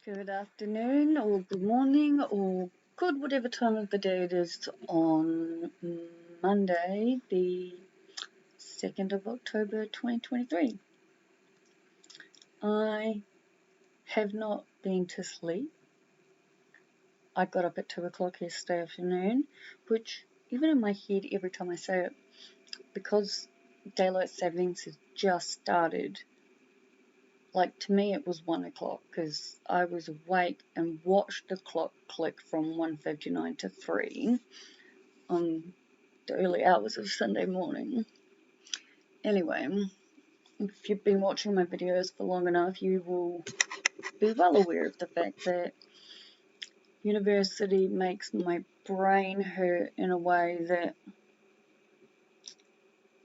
Good afternoon, or good morning, or good whatever time of the day it is on Monday, the 2nd of October 2023. I have not been to sleep. I got up at 2 o'clock yesterday afternoon, which, even in my head, every time I say it, because daylight savings has just started, like, to me it was 1 o'clock because I was awake and watched the clock click from 1:59 to 3 on the early hours of Sunday morning. Anyway, if you've been watching my videos for long enough, you will be well aware of the fact that university makes my brain hurt in a way that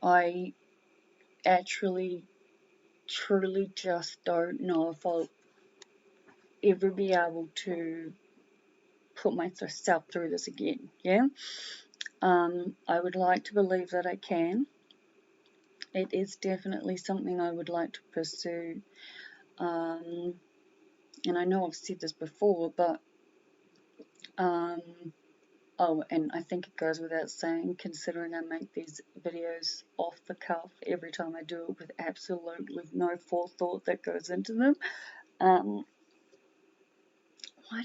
I actually truly just don't know if I'll ever be able to put myself through this again. I would like to believe that I can. It is definitely something I would like to pursue. And I know I've said this before, but oh, and I think it goes without saying, considering I make these videos off the cuff every time I do it with absolutely no forethought that goes into them. Why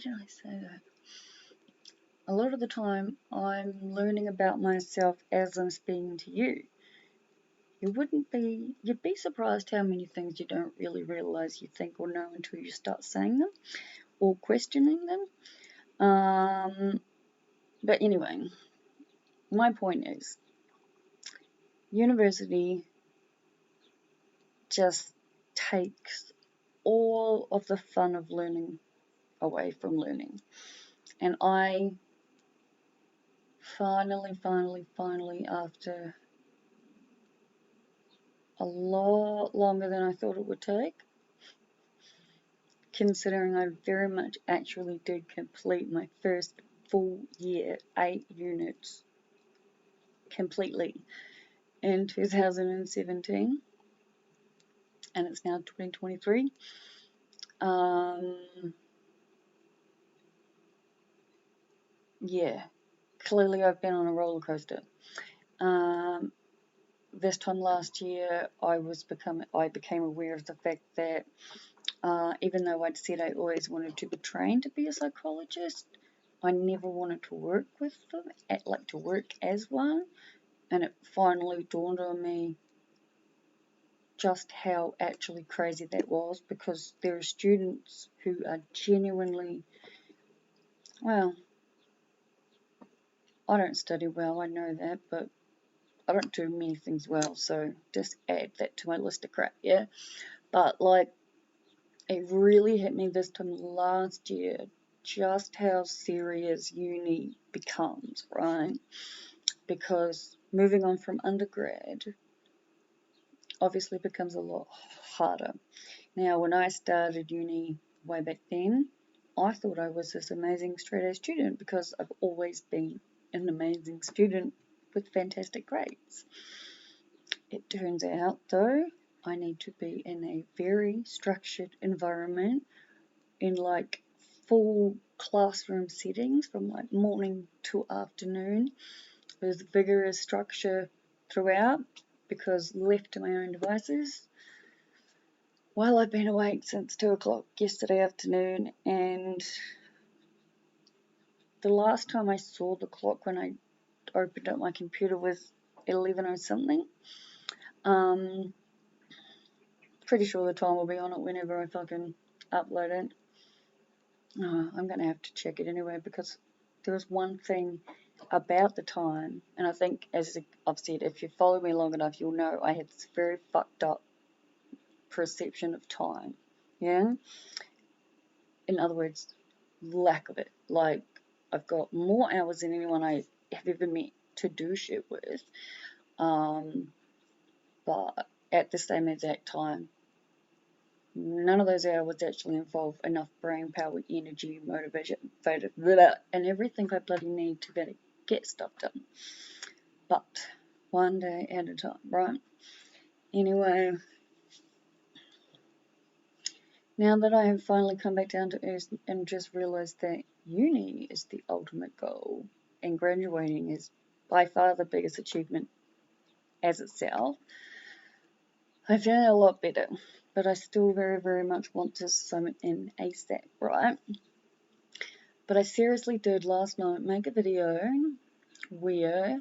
did I say that? A lot of the time I'm learning about myself as I'm speaking to you. You'd be surprised how many things you don't really realize you think or know until you start saying them or questioning them. But anyway, my point is, university just takes all of the fun of learning away from learning. And I finally, after a lot longer than I thought it would take, considering I very much actually did complete my first full year, 8 units, completely in 2017, and it's now 2023. Yeah, clearly I've been on a roller coaster. This time last year, I became aware of the fact that even though I'd said I always wanted to be trained to be a psychologist, I never wanted to work with them, to work as one. And it finally dawned on me just how actually crazy that was, because there are students who are genuinely, well, I don't study well, I know that, but I don't do many things well, so just add that to my list of crap, yeah? But, like, it really hit me this time last year just how serious uni becomes, right? Because moving on from undergrad obviously becomes a lot harder. Now, when I started uni way back then, I thought I was this amazing straight-A student because I've always been an amazing student with fantastic grades. It turns out, though, I need to be in a very structured environment in like full classroom settings from like morning to afternoon with vigorous structure throughout, because left to my own devices, well, I've been awake since 2 o'clock yesterday afternoon, and the last time I saw the clock when I opened up my computer was 11 or something. Pretty sure the time will be on it whenever I fucking upload it. I'm going to have to check it anyway, because there was one thing about the time, and I think, as I've said, if you follow me long enough, you'll know I had this very fucked up perception of time, yeah? In other words, lack of it. Like, I've got more hours than anyone I have ever met to do shit with, but at the same exact time, none of those hours actually involve enough brain power, energy, motivation, and everything I bloody need to better get stuff done. But one day at a time, right? Anyway, Now that I have finally come back down to earth and just realised that uni is the ultimate goal and graduating is by far the biggest achievement as itself, I feel a lot better. But I still very, very much want this assignment in ASAP, right? But I seriously did last night make a video where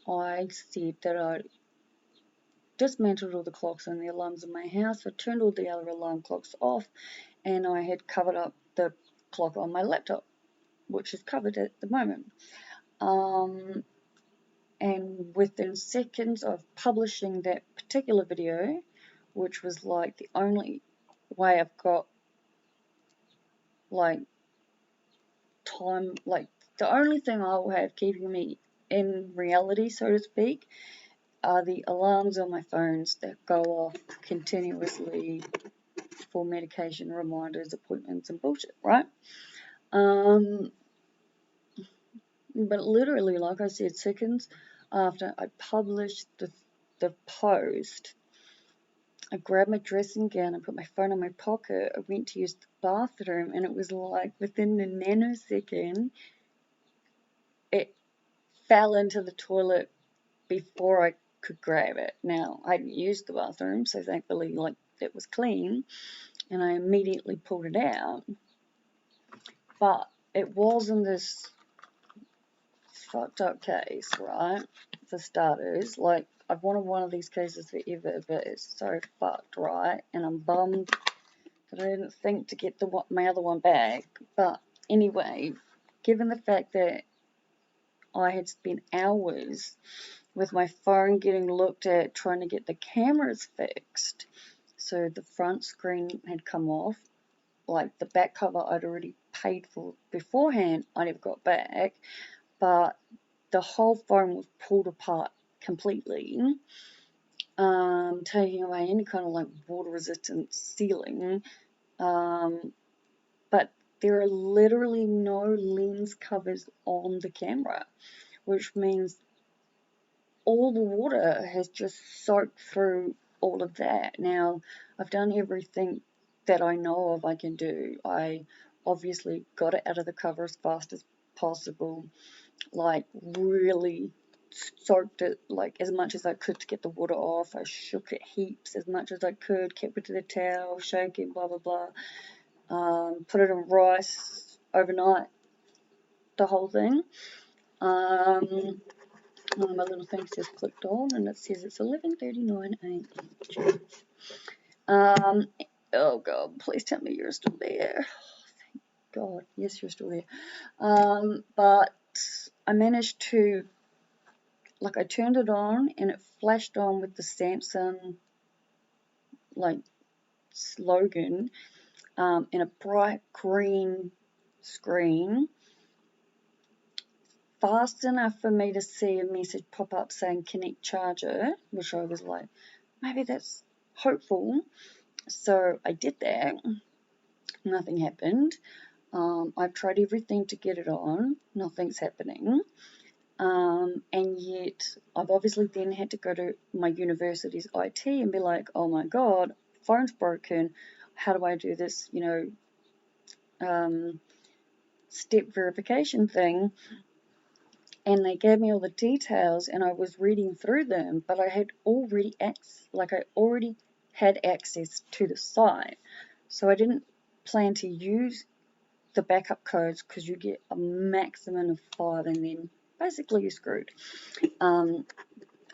I said that I dismantled all the clocks and the alarms in my house. I turned all the other alarm clocks off, and I had covered up the clock on my laptop, which is covered at the moment. And within seconds of publishing that particular video, which was like the only way I've got like time, like the only thing I will have keeping me in reality, so to speak, are the alarms on my phones that go off continuously for medication reminders, appointments, and bullshit, right? But literally, like I said, seconds after I published the post, I grabbed my dressing gown and put my phone in my pocket. I went to use the bathroom, and it was like within a nanosecond, it fell into the toilet before I could grab it. Now, I hadn't used the bathroom, so thankfully, like, it was clean, and I immediately pulled it out. But it wasn't this fucked up case, right? For starters, like, I've wanted one of these cases forever, but it's so fucked, right? And I'm bummed that I didn't think to get my other one back. But anyway, given the fact that I had spent hours with my phone getting looked at, trying to get the cameras fixed, so the front screen had come off, like the back cover I'd already paid for beforehand, I never got back, but the whole phone was pulled apart completely, taking away any kind of like water resistant sealing, but there are literally no lens covers on the camera, which means all the water has just soaked through all of that. Now, I've done everything that I know of I can do. I obviously got it out of the cover as fast as possible, like really soaked it like as much as I could to get the water off. I shook it heaps as much as I could, kept it to the towel, shaking, blah, blah, blah. Put it in rice overnight, the whole thing. My little thing just clicked on and it says it's 11:39 a.m. Oh God, please tell me you're still there. Thank God, yes, you're still there. But I managed to, like, I turned it on and it flashed on with the Samsung, like, slogan, in a bright green screen, fast enough for me to see a message pop up saying connect charger, which I was like, maybe that's hopeful. So I did that. Nothing happened. I've tried everything to get it on. Nothing's happening. And yet I've obviously then had to go to my university's IT and be like, oh my God, phone's broken. How do I do this, step verification thing? And they gave me all the details and I was reading through them, but I had already had access to the site. So I didn't plan to use the backup codes because you get a maximum of 5 and then basically you're screwed.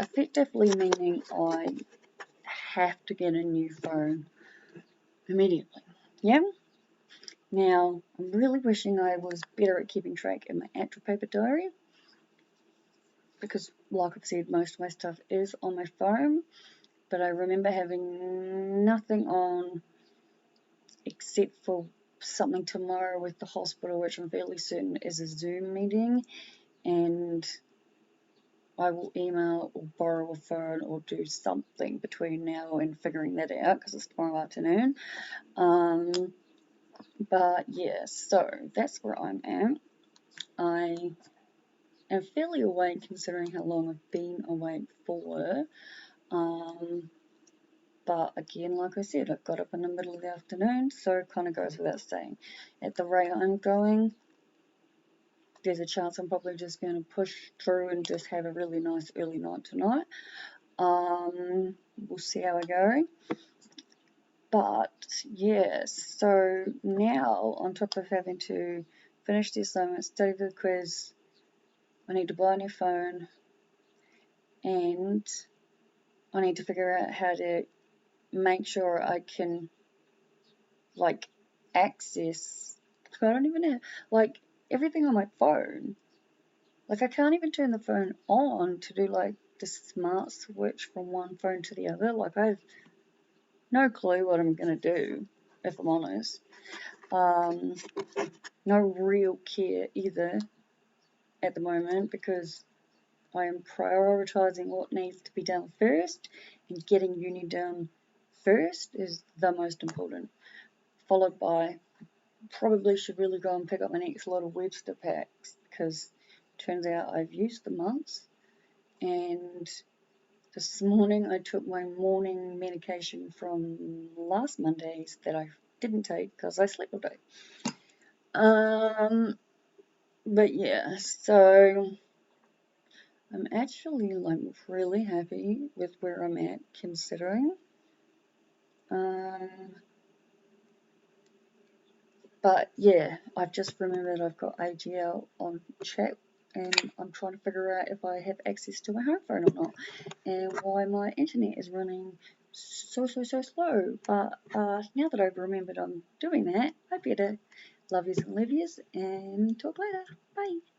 Effectively meaning I have to get a new phone immediately. Yeah? Now, I'm really wishing I was better at keeping track in my actual paper diary because, like I've said, most of my stuff is on my phone, but I remember having nothing on except for something tomorrow with the hospital, which I'm fairly certain is a Zoom meeting, and I will email or borrow a phone or do something between now and figuring that out because it's tomorrow afternoon. But yeah, so that's where I'm at. I am fairly awake considering how long I've been awake for. But again, like I said, I got up in the middle of the afternoon, so it kind of goes without saying. At the rate I'm going, there's a chance I'm probably just going to push through and just have a really nice early night tonight. We'll see how I go. But yes, so now on top of having to finish the assignment, study the quiz, I need to buy a new phone, and I need to figure out how to make sure I can like access. I don't even know, like everything on my phone. Like I can't even turn the phone on to do like the smart switch from one phone to the other. Like I have no clue what I'm gonna do, if I'm honest. No real care either at the moment because I am prioritizing what needs to be done first, and getting uni done first is the most important, followed by probably should really go and pick up my next lot of Webster packs because turns out I've used them once. And this morning I took my morning medication from last Monday's that I didn't take because I slept all day. But yeah, so I'm actually like really happy with where I'm at considering. But yeah, I've just remembered I've got AGL on chat and I'm trying to figure out if I have access to my home phone or not and why my internet is running so slow. But now that I've remembered I'm doing that, I better love yous and live yous and talk later. Bye.